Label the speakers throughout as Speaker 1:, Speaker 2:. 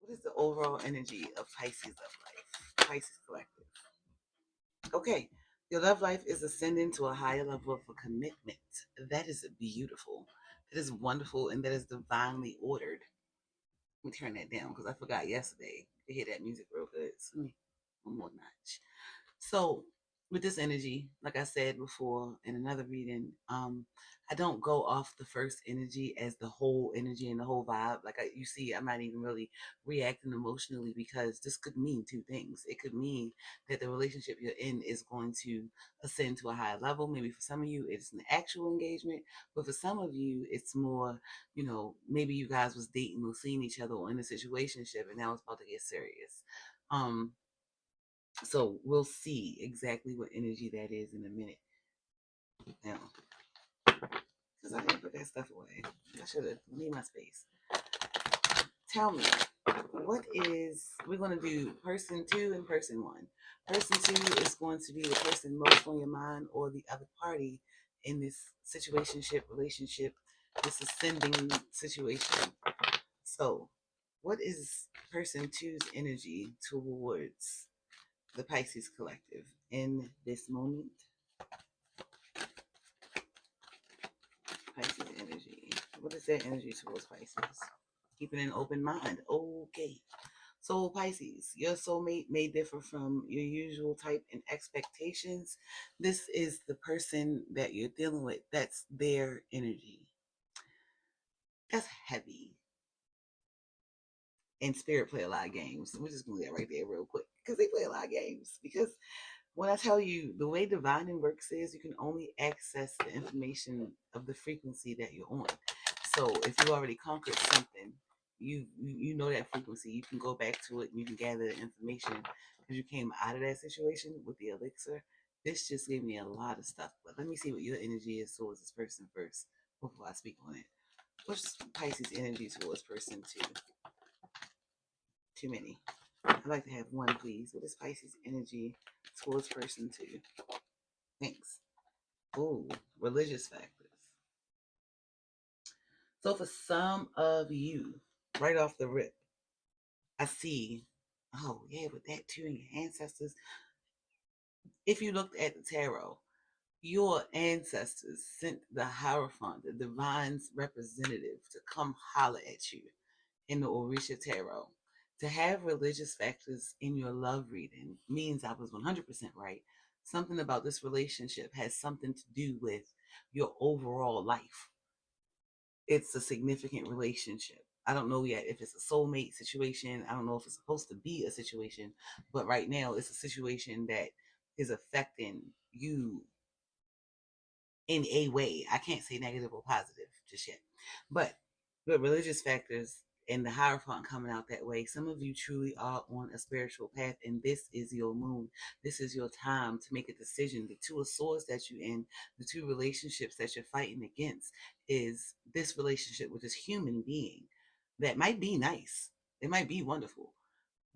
Speaker 1: What is the overall energy of Pisces of life? Pisces collective. Okay, your love life is ascending to a higher level of a commitment. That is beautiful. That is wonderful, and that is divinely ordered. Let me turn that down because I forgot yesterday to hear that music real good. So let me one more notch. So with this energy, like I said before in another reading, I don't go off the first energy as the whole energy and the whole vibe. You see, I'm not even really reacting emotionally because this could mean two things. It could mean that the relationship you're in is going to ascend to a higher level. Maybe for some of you, it's an actual engagement, but for some of you, it's more, maybe you guys was dating or seeing each other or in a situationship and now it's about to get serious. So we'll see exactly what energy that is in a minute. Now, because I didn't put that stuff away. I should have. Need my space. Tell me, we're going to do person 2 and person 1. Person 2 is going to be the person most on your mind or the other party in this situationship, relationship, this ascending situation. So, what is person 2's energy towards the Pisces collective in this moment? Pisces energy. What is their energy towards Pisces? Keeping an open mind. Okay. So Pisces, your soulmate may differ from your usual type and expectations. This is the person that you're dealing with. That's their energy. That's heavy. And spirit play a lot of games. We're just gonna get right there real quick because they play a lot of games. Because when I tell you the way divining works is you can only access the information of the frequency that you're on. So if you already conquered something, you know that frequency. You can go back to it and you can gather the information because you came out of that situation with the elixir. This just gave me a lot of stuff. But let me see what your energy is towards this person first before I speak on it. What's Pisces energy towards person 2? Too many. I'd like to have one, please. What is Pisces energy towards person 2? Thanks. Ooh, religious factors. So for some of you, right off the rip, I see, oh yeah, with that too, and your ancestors. If you looked at the tarot, your ancestors sent the Hierophant, the divine's representative, to come holler at you in the Orisha Tarot. To have religious factors in your love reading means I was 100% right. Something about this relationship has something to do with your overall life. It's a significant relationship. I don't know yet if it's a soulmate situation. I don't know if it's supposed to be a situation, but right now it's a situation that is affecting you in a way. I can't say negative or positive just yet. But the religious factors and the Hierophant coming out that way, some of you truly are on a spiritual path, and this is your moon. This is your time to make a decision. The two of swords that you're in, the two relationships that you're fighting against, is this relationship with this human being that might be nice. It might be wonderful,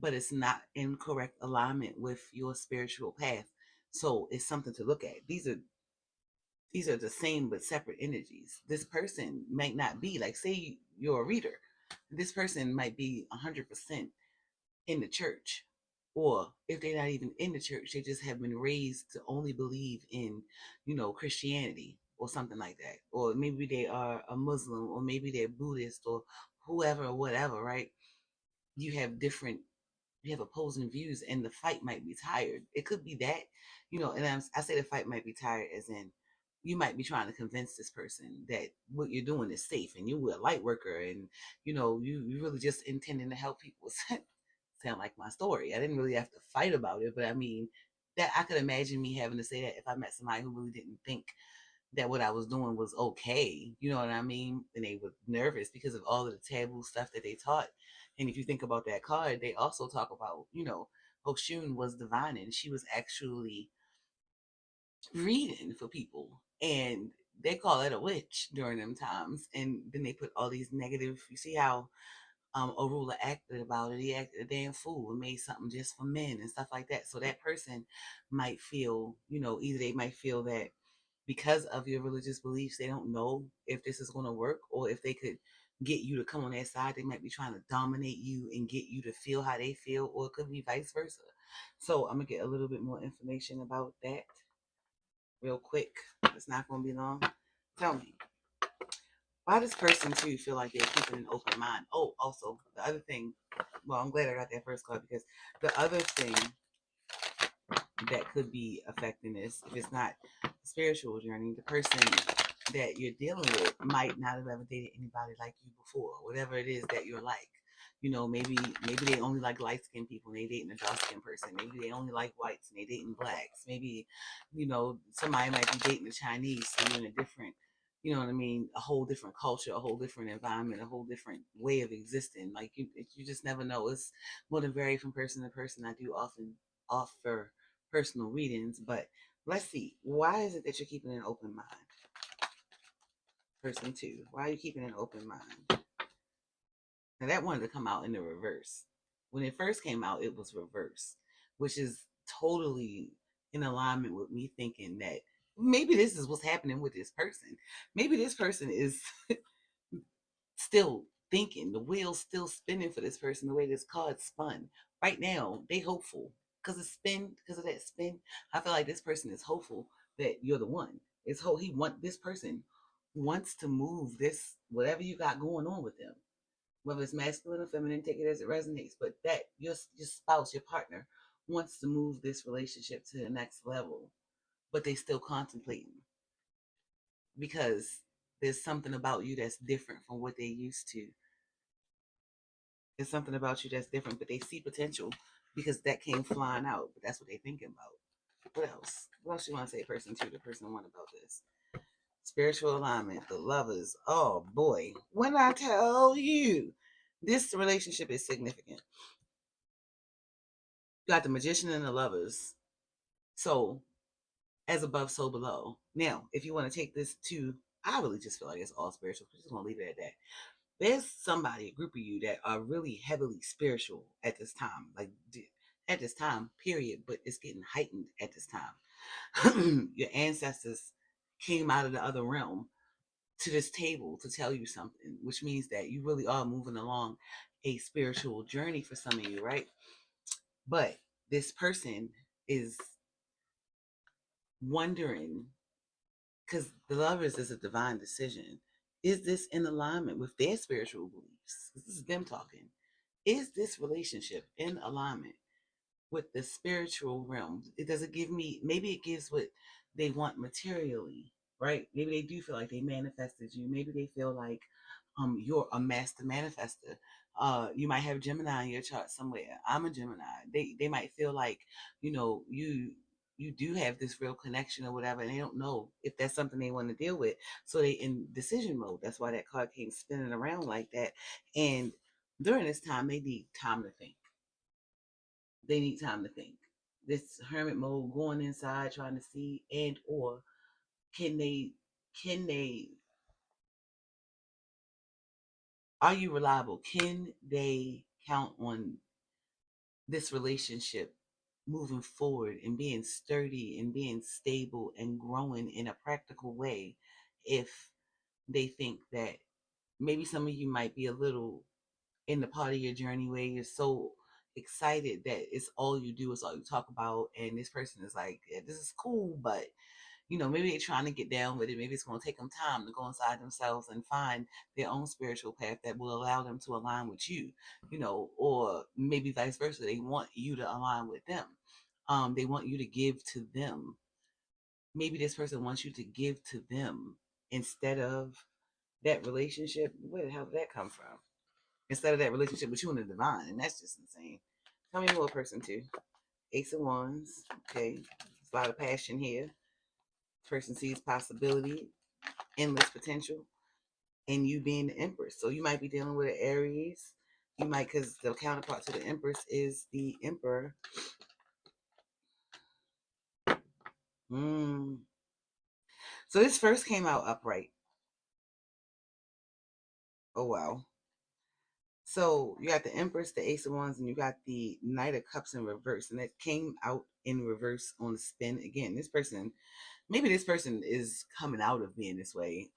Speaker 1: but it's not in correct alignment with your spiritual path. So it's something to look at. These are the same but separate energies. This person might not be, like, say you're a reader. This person might be 100% in the church. Or if they're not even in the church, they just have been raised to only believe in, Christianity or something like that. Or maybe they are a Muslim, or maybe they're Buddhist, or whoever or whatever, right? You have different, you have opposing views, and the fight might be tired. It could be that, and I say the fight might be tired as in you might be trying to convince this person that what you're doing is safe and you're a light worker, and you really just intending to help people. Sound like my story. I didn't really have to fight about it, but I mean, that I could imagine me having to say that if I met somebody who really didn't think that what I was doing was okay. You know what I mean? And they were nervous because of all of the taboo stuff that they taught. And if you think about that card, they also talk about, Oshun was divine and she was actually reading for people. And they call it a witch during them times. And then they put all these negative, you see how Orula acted about it. He acted a damn fool and made something just for men and stuff like that. So that person might feel, either they might feel that because of your religious beliefs, they don't know if this is going to work or if they could, get you to come on their side. They might be trying to dominate you and get you to feel how they feel, or it could be vice versa. So I'm gonna get a little bit more information about that real quick. It's not gonna be long. Tell me, why does person two feel like they're keeping an open mind? Oh, also the other thing. Well, I'm glad I got that first card, because the other thing that could be affecting this, if it's not a spiritual journey, the person that you're dealing with might not have ever dated anybody like you before, whatever it is that you're like. Maybe they only like light skinned people and they dating a dark skinned person. Maybe they only like whites and they dating blacks. Maybe, somebody might be dating a Chinese, so you're in a different, you know what I mean, a whole different culture, a whole different environment, a whole different way of existing. Like you just never know. It's more than vary from person to person. I do often offer personal readings, but let's see. Why is it that you're keeping an open mind? Person two, why are you keeping an open mind? Now that wanted to come out in the reverse. When it first came out, it was reverse, which is totally in alignment with me thinking that maybe this is what's happening with this person. Maybe this person is still thinking, the wheel's still spinning for this person the way this card spun. Right now, they hopeful. Because of that spin, I feel like this person is hopeful that you're the one. This person wants to move this, whatever you got going on with them, whether it's masculine or feminine, take it as it resonates. But that your spouse, your partner, wants to move this relationship to the next level, but they still contemplating, because there's something about you that's different from what they used to. There's something about you that's different, but they see potential because that came flying out. But that's what they're thinking about. What else? What else you want to say, person two, the person one, about this? Spiritual alignment, the lovers. Oh boy. When I tell you this relationship is significant. You got the magician and the lovers. So as above, so below. Now, if you want to take this to, I really just feel like it's all spiritual. I'm just gonna leave it at that. There's somebody, a group of you that are really heavily spiritual at this time, like at this time, period, but it's getting heightened at this time. Your ancestors came out of the other realm to this table to tell you something, which means that you really are moving along a spiritual journey for some of you, right? But this person is wondering, because the lovers is a divine decision. Is this in alignment with their spiritual beliefs? This is them talking. Is this relationship in alignment with the spiritual realm? It doesn't give me, maybe it gives what they want materially, right? Maybe they do feel like they manifested you. Maybe they feel like you're a master manifester. You might have Gemini in your chart somewhere. I'm a Gemini. They might feel like, you do have this real connection or whatever, and they don't know if that's something they want to deal with. So they in decision mode. That's why that card came spinning around like that. And during this time, they need time to think. They need time to think. This hermit mode, going inside, trying to see, and or can they are you reliable? Can they count on this relationship moving forward and being sturdy and being stable and growing in a practical way, if they think that maybe some of you might be a little in the part of your journey where you're so excited that it's all you do, is all you talk about, and this person is like, yeah, this is cool, but maybe they're trying to get down with it. Maybe it's going to take them time to go inside themselves and find their own spiritual path that will allow them to align with you, or maybe vice versa. They want you to align with them. They want you to give to them. Maybe this person wants you to give to them instead of that relationship. Where the hell did that come from? Instead of that relationship with you and the divine. And that's just insane. Tell me more, person two. Ace of Wands. Okay. There's a lot of passion here. Person sees possibility, endless potential, and you being the Empress. So you might be dealing with an Aries. You might, because the counterpart to the Empress is the Emperor. So this first came out upright. Oh, wow. So you got the Empress, the Ace of Wands, and you got the Knight of Cups in reverse. And it came out in reverse on the spin. Again, maybe this person is coming out of being this way.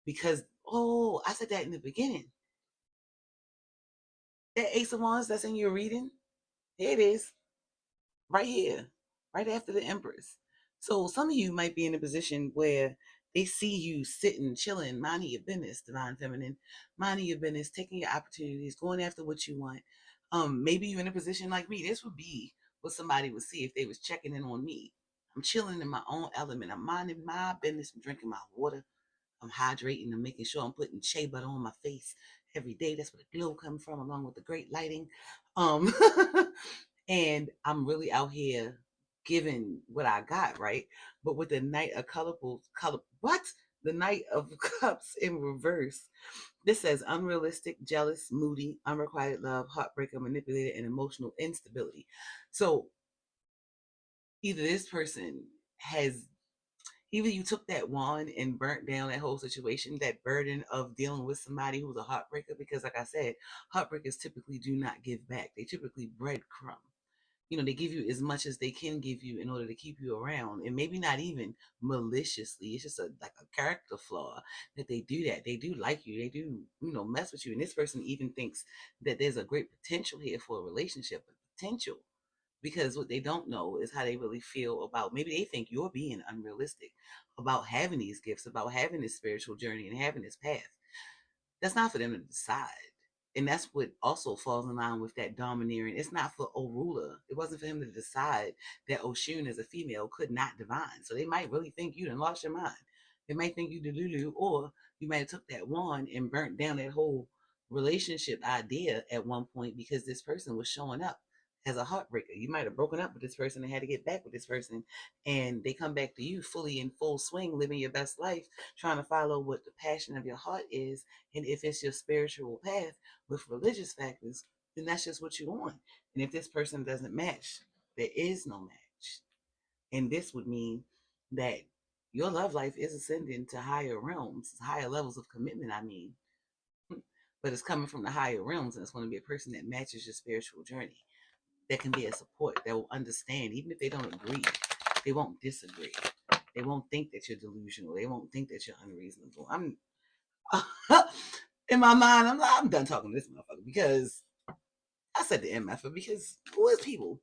Speaker 1: Because Oh, I said that in the beginning. That Ace of Wands that's in your reading, here it is, right here, right after the Empress. So some of you might be in a position where they see you sitting, chilling, minding your business, divine feminine, minding your business, taking your opportunities, going after what you want. Maybe you're in a position like me. This would be what somebody would see if they was checking in on me. I'm chilling in my own element. I'm minding my business. I'm drinking my water. I'm hydrating. I'm making sure I'm putting shea butter on my face every day. That's where the glow comes from, along with the great lighting. Um, and I'm really out here giving what I got, right? But with the Knight of what? The Knight of Cups in reverse. This says unrealistic, jealous, moody, unrequited love, heartbreaker, manipulated, and emotional instability. So either this person has either you took that wand and burnt down that whole situation, that burden of dealing with somebody who's a heartbreaker, because like I said, heartbreakers typically do not give back. They typically breadcrumb. You know, they give you as much as they can give you in order to keep you around, and maybe not even maliciously. It's just like a character flaw that they do that. They do like you. They do, mess with you. And this person even thinks that there's a great potential here for a relationship, but potential, because what they don't know is how they really feel about, maybe they think you're being unrealistic about having these gifts, about having this spiritual journey and having this path. That's not for them to decide. And that's what also falls in line with that domineering. It's not for Orula. It wasn't for him to decide that Oshun as a female could not divine. So they might really think you done lost your mind. They might think you delulu, or you might have took that wand and burnt down that whole relationship idea at one point because this person was showing up as a heartbreaker. You might have broken up with this person and had to get back with this person, and they come back to you fully in full swing, living your best life, trying to follow what the passion of your heart is. And if it's your spiritual path with religious factors, then that's just what you want. And if this person doesn't match, there is no match. And this would mean that your love life is ascending to higher realms, higher levels of commitment, I mean. But it's coming from the higher realms, and it's going to be a person that matches your spiritual journey, that can be a support, that will understand, even if they don't agree, they won't disagree. They won't think that you're delusional. They won't think that you're unreasonable. I'm in my mind, I'm done talking to this motherfucker, because I said the MF, because who is people?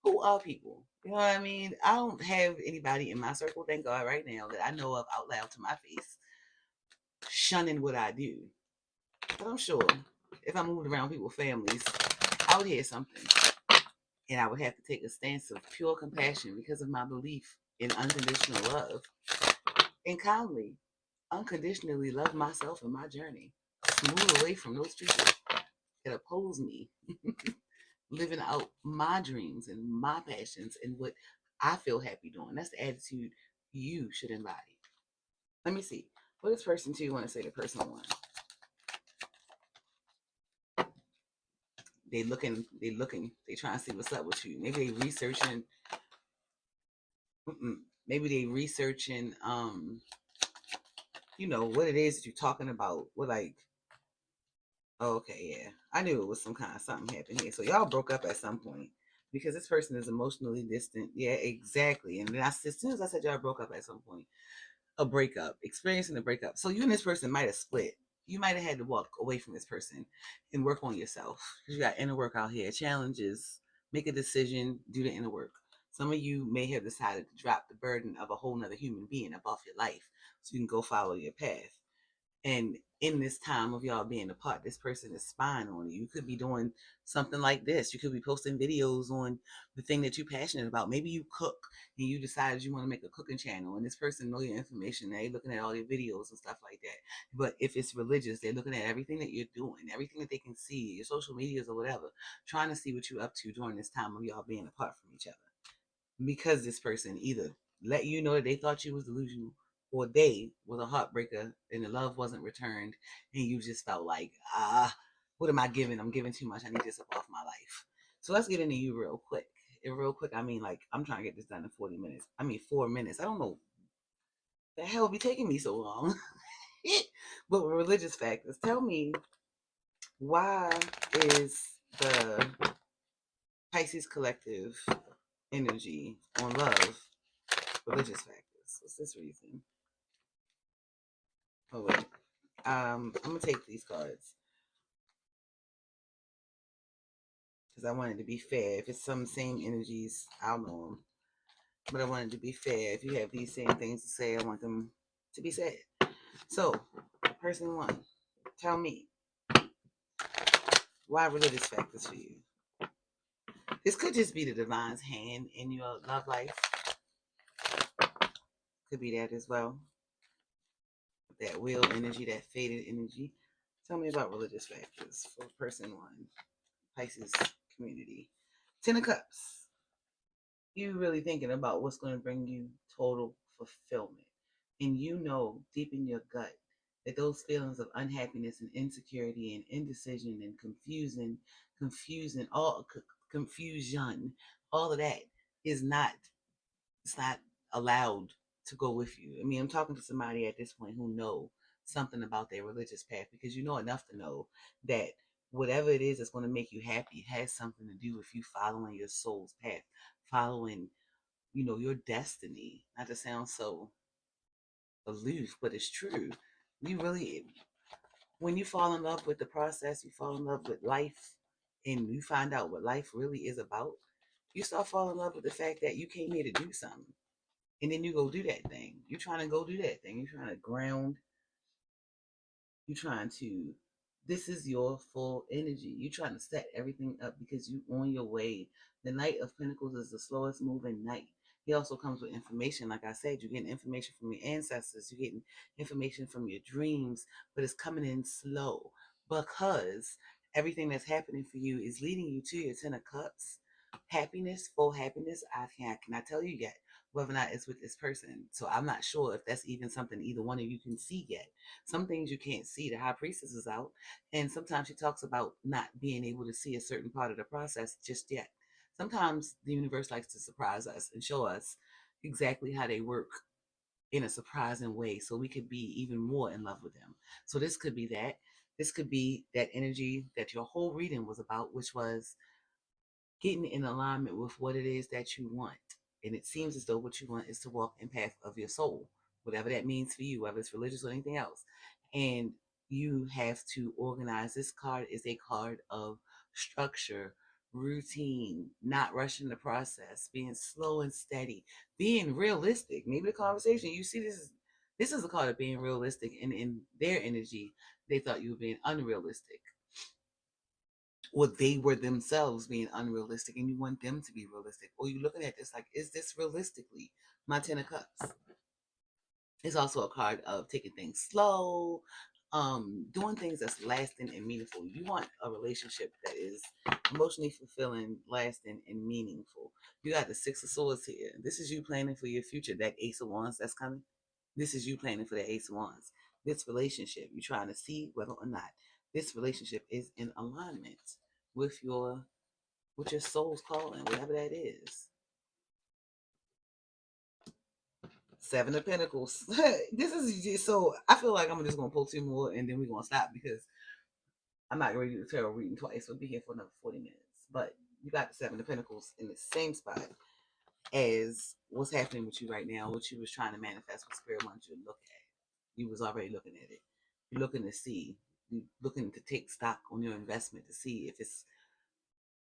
Speaker 1: Who are people? You know what I mean? I don't have anybody in my circle, thank God, right now that I know of out loud to my face shunning what I do. But I'm sure if I moved around people's families, I would hear something. And I would have to take a stance of pure compassion because of my belief in unconditional love, and calmly, unconditionally love myself and my journey. Move away from those people that oppose me, living out my dreams and my passions and what I feel happy doing. That's the attitude you should embody. Let me see. What does person two want to say to person one? They trying to see what's up with you. Maybe they researching. Maybe they researching. What it is that you're talking about. What, like, oh, okay, yeah, I knew it was some kind of something happened here. So y'all broke up at some point because this person is emotionally distant. Yeah, exactly. And then as soon as I said y'all broke up at some point, a breakup, experiencing a breakup. So you and this person might have split. You might have had to walk away from this person and work on yourself, because you got inner work out here. Challenges, make a decision, do the inner work. Some of you may have decided to drop the burden of a whole nother human being up off your life so you can go follow your path. And in this time of y'all being apart, this person is spying on you. You could be doing something like this. You could be posting videos on the thing that you're passionate about. Maybe you cook and you decided you want to make a cooking channel, and this person know your information. They're looking at all your videos and stuff like that. But if it's religious, they're looking at everything that you're doing, everything that they can see, your social medias or whatever, trying to see what you're up to during this time of y'all being apart from each other. Because this person either let you know that they thought you was delusional, or they was a heartbreaker and the love wasn't returned, and you just felt like, what am I giving? I'm giving too much. I need this up off my life. So let's get into you real quick. And real quick, I mean, like, I'm trying to get this done in 40 minutes. I mean, 4 minutes. I don't know the hell be taking me so long. But with religious factors, tell me, why is the Pisces collective energy on love religious factors? What's this reason? Oh, wait. I'm gonna take these cards because I want it to be fair. If it's some same energies, I'll know them. But I want it to be fair. If you have these same things to say, I want them to be said. So, person one, tell me why religious factors for you. This could just be the divine's hand in your love life. Could be that as well. That wheel energy, that faded energy. Tell me about religious factors for person one, Pisces community. Ten of Cups. You really thinking about what's going to bring you total fulfillment. And you know deep in your gut that those feelings of unhappiness and insecurity and indecision and confusion, all of that is not, it's not allowed to go with you. I mean, I'm talking to somebody at this point who know something about their religious path, because you know enough to know that whatever it is that's going to make you happy has something to do with you following your soul's path, following, your destiny. Not to sound so aloof, but it's true. You really, when you fall in love with the process, you fall in love with life, and you find out what life really is about, you start falling in love with the fact that you came here to do something. And then you go do that thing. You're trying to go do that thing. You're trying to ground. You're trying to, this is your full energy. You're trying to set everything up because you on your way. The Knight of Pentacles is the slowest moving knight. He also comes with information. Like I said, you're getting information from your ancestors. You're getting information from your dreams, but it's coming in slow because everything that's happening for you is leading you to your Ten of Cups. Happiness, full happiness. I cannot tell you yet whether or not it's with this person. So I'm not sure if that's even something either one of you can see yet. Some things you can't see. The high priestess is out, and sometimes she talks about not being able to see a certain part of the process just yet. Sometimes the universe likes to surprise us and show us exactly how they work in a surprising way so we could be even more in love with them. So this could be that. This could be that energy that your whole reading was about, which was getting in alignment with what it is that you want. And it seems as though what you want is to walk in path of your soul, whatever that means for you, whether it's religious or anything else. And you have to organize. This card is a card of structure, routine, not rushing the process, being slow and steady, being realistic. Maybe the conversation you see, this is a card of being realistic, and in their energy, they thought you were being unrealistic, or they were themselves being unrealistic, and you want them to be realistic. Or you looking at this like, is this realistically my Ten of Cups? It's also a card of taking things slow, doing things that's lasting and meaningful. You want a relationship that is emotionally fulfilling, lasting, and meaningful. You got the Six of Swords here. This is you planning for your future. That Ace of Wands that's coming. This is you planning for the Ace of Wands. This relationship, you're trying to see whether or not this relationship is in alignment with your soul's calling, whatever that is. Seven of Pentacles. This is just, so I feel like I'm just gonna pull two more and then we're gonna stop because I'm not ready to do the tarot reading twice. We'll be here for another 40 minutes. But you got the Seven of Pentacles in the same spot as what's happening with you right now, what you was trying to manifest, what Spirit wants you to look at. You was already looking at it. You're looking to see. You're looking to take stock on your investment to see if it's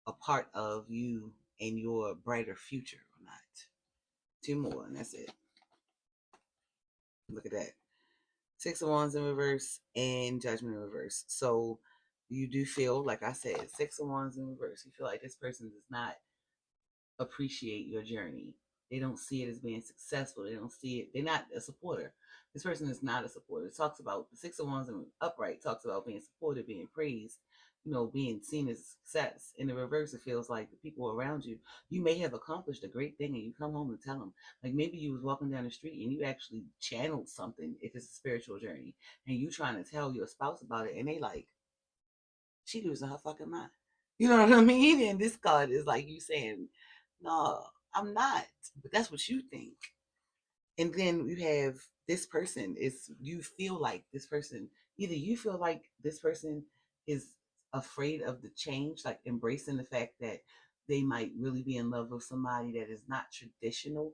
Speaker 1: a part of you and your brighter future or not. Two more, and that's it. Look at that. Six of Wands in reverse and Judgment in reverse. So you do feel, like I said, Six of Wands in reverse. You feel like this person does not appreciate your journey. They don't see it as being successful. They don't see it. They're not a supporter. This person is not a supporter. It talks about the Six of Wands in upright, talks about being supported, being praised, being seen as a success. In the reverse, it feels like the people around you, you may have accomplished a great thing and you come home and tell them. Like maybe you was walking down the street and you actually channeled something, if it's a spiritual journey, and you trying to tell your spouse about it, and they like, she losing her fucking mind. You know what I mean? And this card is like you saying, no, I'm not. But that's what you think. And then you have this person is, you feel like this person, either you feel like this person is afraid of the change, like embracing the fact that they might really be in love with somebody that is not traditional,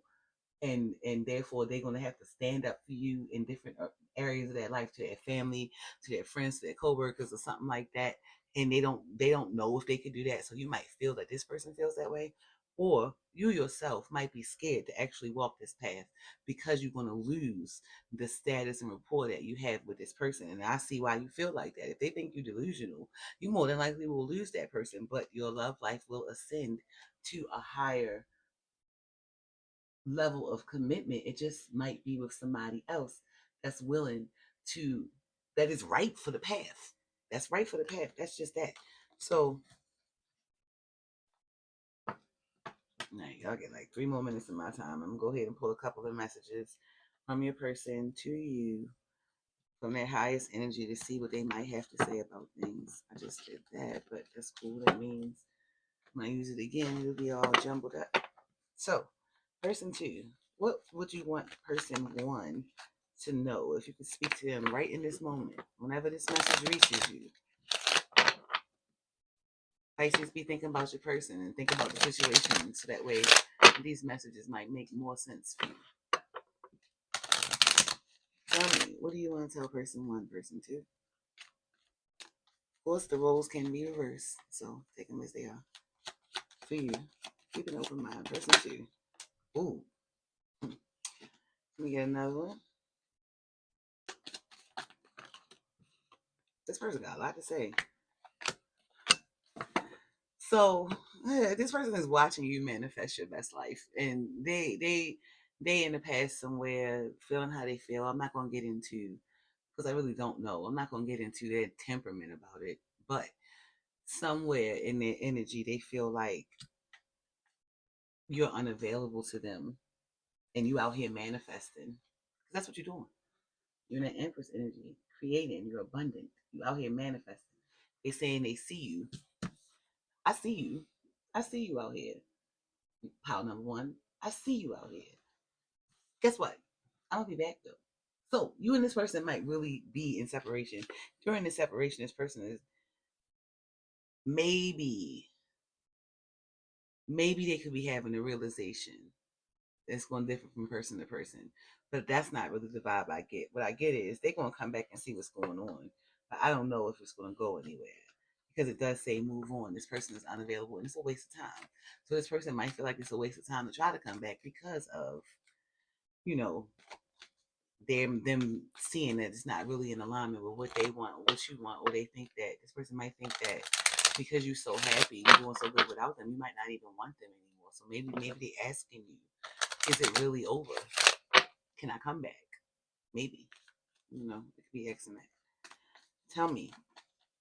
Speaker 1: and therefore they're going to have to stand up for you in different areas of their life, to their family, to their friends, to their coworkers, or something like that, and they don't know if they could do that. So you might feel that this person feels that way, or you yourself might be scared to actually walk this path because you're going to lose the status and rapport that you have with this person. And I see why you feel like that. If they think you're delusional, you more than likely will lose that person, but your love life will ascend to a higher level of commitment. It just might be with somebody else that's willing to, that is right for the path. That's right for the path. That's just that. So now y'all get like 3 more minutes of my time. I'm gonna go ahead and pull a couple of messages from your person to you, from their highest energy, to see what they might have to say about things. I just did that, but that's cool. That means when I use it again, it'll be all jumbled up. So, person two, what would you want person one to know if you could speak to them right in this moment, whenever this message reaches you? Pisces, be thinking about your person and think about the situation, so that way these messages might make more sense for you. Tell me, what do you want to tell person one, person two? Of course, the roles can be reversed, so take them as they are. For you, keep an open mind. Person two. Ooh. Let me get another one. This person got a lot to say. So this person is watching you manifest your best life, and they in the past somewhere feeling how they feel. I'm not gonna get into, because I really don't know. I'm not gonna get into their temperament about it, but somewhere in their energy, they feel like you're unavailable to them, and you out here manifesting. That's what you're doing. You're in an Empress energy, creating. You're abundant. You out here manifesting. They saying they see you. I see you. I see you out here. Pile number one. I see you out here. Guess what? I'm gonna be back though. So you and this person might really be in separation. During the separation, this person is maybe they could be having a realization that's going to differ from person to person. But that's not really the vibe I get. What I get is they're going to come back and see what's going on. But I don't know if it's going to go anywhere, because it does say move on. This person is unavailable and it's a waste of time. So this person might feel like it's a waste of time to try to come back because of, you know, them seeing that it's not really in alignment with what they want or what you want, or they think that this person might think that because you're so happy, you're doing so good without them, you might not even want them anymore. So maybe they're asking you, is it really over? Can I come back? Maybe. You know, it could be asking that. Tell me,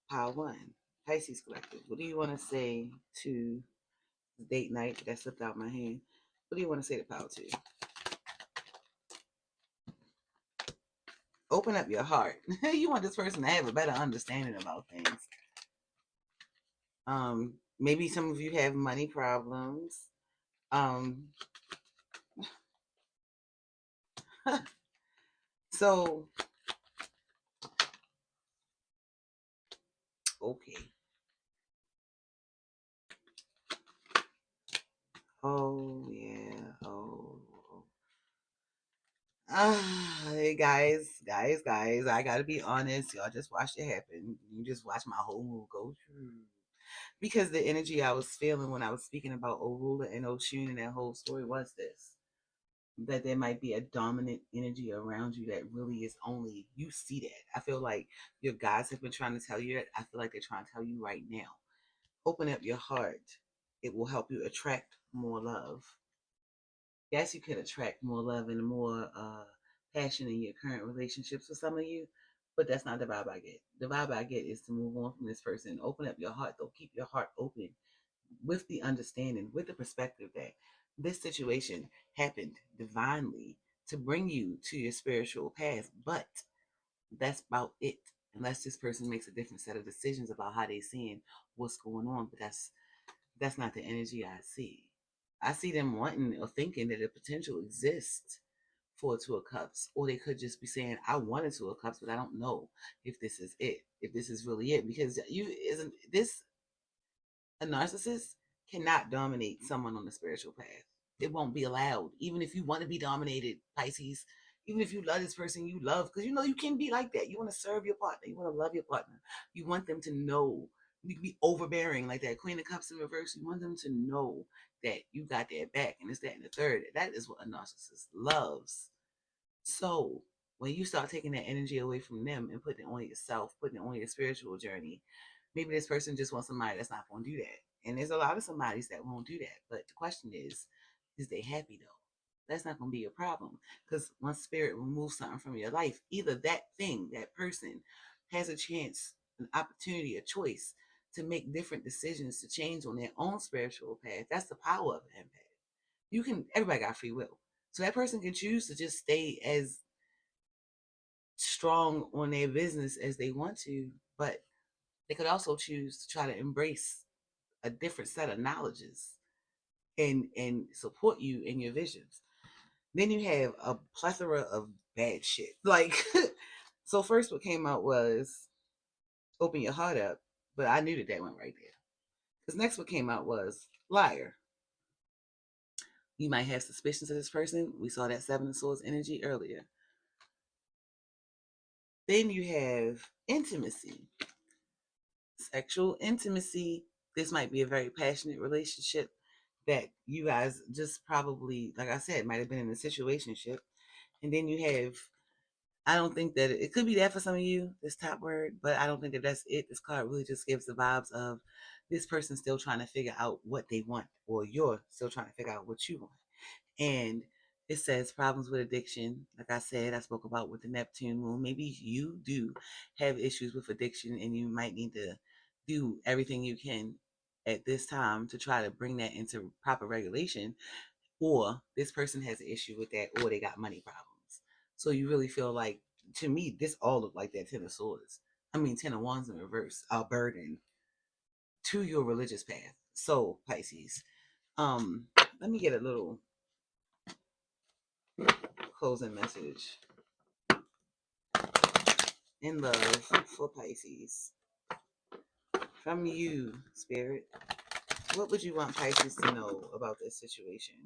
Speaker 1: Pile One, Pisces Collective, what do you want to say to the date night that slipped out my hand? What do you want to say to Pile Two? Open up your heart. You want this person to have a better understanding about things. Maybe some of you have money problems. So okay. Oh yeah. Oh. Hey guys, I gotta be honest. Y'all just watched it happen. You just watched my whole move go through. Because the energy I was feeling when I was speaking about Orula and Oshun and that whole story was this. That there might be a dominant energy around you that really is only, you see that. I feel like your guides have been trying to tell you that. I feel like they're trying to tell you right now. Open up your heart. It will help you attract more love. Yes, you can attract more love and more passion in your current relationships for some of you, but that's not the vibe I get. The vibe I get is to move on from this person. Open up your heart, though. Keep your heart open with the understanding, with the perspective that this situation happened divinely to bring you to your spiritual path, but that's about it. Unless this person makes a different set of decisions about how they're seeing what's going on, but that's not the energy I see. I see them wanting or thinking that a potential exists for a Two of Cups, or they could just be saying, "I want a Two of Cups, but I don't know if this is it, if this is really it." Because you isn't this a narcissist cannot dominate someone on the spiritual path. It won't be allowed, even if you want to be dominated, Pisces. Even if you love this person, you love, because you know you can be like that. You want to serve your partner. You want to love your partner. You want them to know. You can be overbearing like that Queen of Cups in reverse. You want them to know that you got their back, and it's that and the third. That is what a narcissist loves. So when you start taking that energy away from them and putting it on yourself, putting it on your spiritual journey, maybe this person just wants somebody that's not going to do that. And there's a lot of somebodies that won't do that. But the question is they happy though? That's not going to be a problem, because once spirit removes something from your life, either that thing, that person, has a chance, an opportunity, a choice to make different decisions to change on their own spiritual path. That's the power of an empath. You can, everybody got free will. So that person can choose to just stay as strong on their business as they want to, but they could also choose to try to embrace a different set of knowledges and support you in your visions. Then you have a plethora of bad shit. Like, so first what came out was open your heart up, but I knew that went right there. Because next what came out was liar. You might have suspicions of this person. We saw that Seven of Swords energy earlier. Then you have intimacy, sexual intimacy. This might be a very passionate relationship that you guys just probably, like I said, might have been in a situationship. And then you have, I don't think that it could be that for some of you, this top word, but I don't think that that's it. This card really just gives the vibes of this person still trying to figure out what they want, or you're still trying to figure out what you want. And it says problems with addiction. Like I said, I spoke about with the Neptune moon. Maybe you do have issues with addiction and you might need to do everything you can at this time to try to bring that into proper regulation. Or this person has an issue with that, or they got money problems. So you really feel like, to me, this all looked like that Ten of Swords. I mean, Ten of Wands in reverse, a burden to your religious path. So, Pisces, let me get a little closing message in love for Pisces from you, Spirit. What would you want Pisces to know about this situation?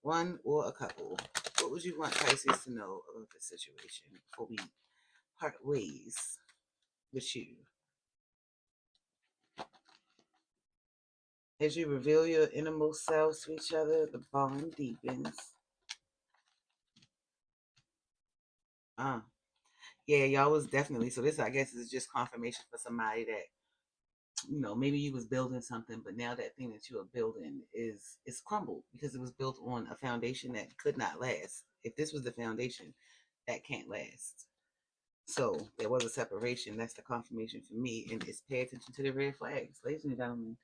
Speaker 1: One or a couple? What would you want Pisces to know about this situation before we part ways with you? As you reveal your innermost selves to each other, the bond deepens. Yeah, y'all was definitely, so this I guess is just confirmation for somebody that, you know, maybe you was building something, but now that thing that you are building is crumbled because it was built on a foundation that could not last. If this was the foundation, that can't last. So there was a separation. That's the confirmation for me. And it's pay attention to the red flags, ladies and gentlemen.